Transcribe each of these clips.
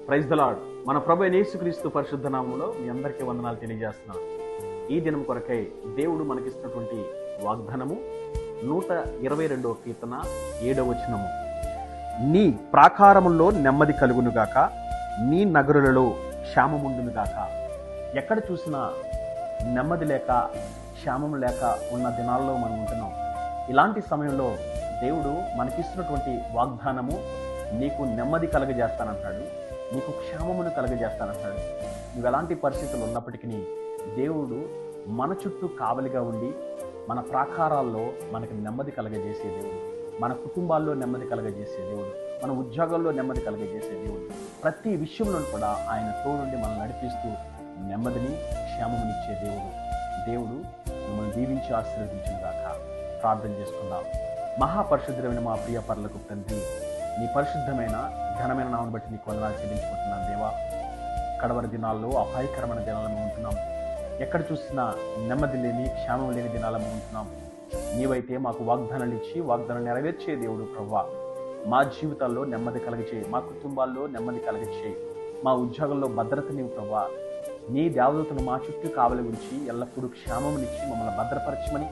Praise the lord. మన ప్రభు అయిన యేసుక్రీస్తు పరిశుద్ధ నామములో మీ అందరికీ వందనాలు తెలియజేస్తున్నాను. ఈ దినం కొరకై దేవుడు మనకిస్తున్నటువంటి వాగ్దానము 122వ కీర్తన 7వ వచనము. నీ ప్రాకారముల్లో నెమ్మది కలుగునుగాక, నీ నగరులలో క్షేమముండునుగాక. ఎక్కడ చూసినా నెమ్మది లేక, క్షేమం లేక ఉన్న దినాల్లో మనం ఉంటున్నాం. ఇలాంటి సమయంలో దేవుడు మనకిస్తున్నటువంటి వాగ్దానము, నీకు నెమ్మది కలగజేస్తానంటాడు, నీకు క్షేమమును కలగజేస్తానంటాడు. నువ్వు ఎలాంటి పరిస్థితులు ఉన్నప్పటికీ దేవుడు మన చుట్టూ కావలిగా ఉండి మన ప్రాకారాల్లో మనకు నెమ్మది కలగజేసే దేవుడు, మన కుటుంబాల్లో నెమ్మది కలగజేసే దేవుడు, మన ఉద్యోగాల్లో నెమ్మది కలగజేసే దేవుడు. ప్రతి విషయంలో కూడా ఆయన తోడుండి మనం నడిపిస్తూ నెమ్మదిని, క్షేమమునిచ్చే దేవుడు. దేవుడు మిమ్మల్ని దీవించి ఆశీర్వదించుగాక. ప్రార్థన చేసుకుందాం. మహాపరిశుద్ధమైన మా ప్రియ పరలోకపు తండ్రి, నీ పరిశుద్ధమైన ఘనమైన నామమును బట్టి నీకు వందనాలు చెల్లించుకుంటున్నాను దేవా. కడవరి దినాల్లో అపాయకరమైన దినాలను ఉంటున్నాం. ఎక్కడ చూసినా నెమ్మది లేని, క్షేమం లేని దినాలను ఉంటున్నాం. నీవైతే మాకు వాగ్దానాలు ఇచ్చి వాగ్దానం నెరవేర్చే దేవుడు ప్రభువా. మా జీవితాల్లో నెమ్మది కలగచేయి, మా కుటుంబాల్లో నెమ్మది కలగచేయి, మా ఉద్యోగంలో భద్రత నీవు ప్రభువా. నీ దేవదూతను మా చుట్టూ కావలి ఉంచి ఎల్లప్పుడూ క్షేమమునిచ్చి మమ్మల్ని భద్రపరచమని,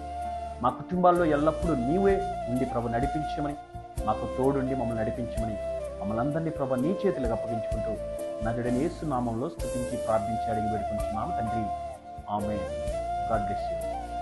మా కుటుంబాల్లో ఎల్లప్పుడూ నీవే ఉండి ప్రభు నడిపించమని, మాకు తోడుండి మమ్మల్ని నడిపించమని, మమ్మల్ని అందరినీ ప్రభు నీ చేతులకు అప్పగించుకుంటూ నజరుడైన యేసు నామంలో స్తుతించి ప్రార్థించి అడిగి వేడుకుంటున్నాం తండ్రి. ఆమేన్. God bless you.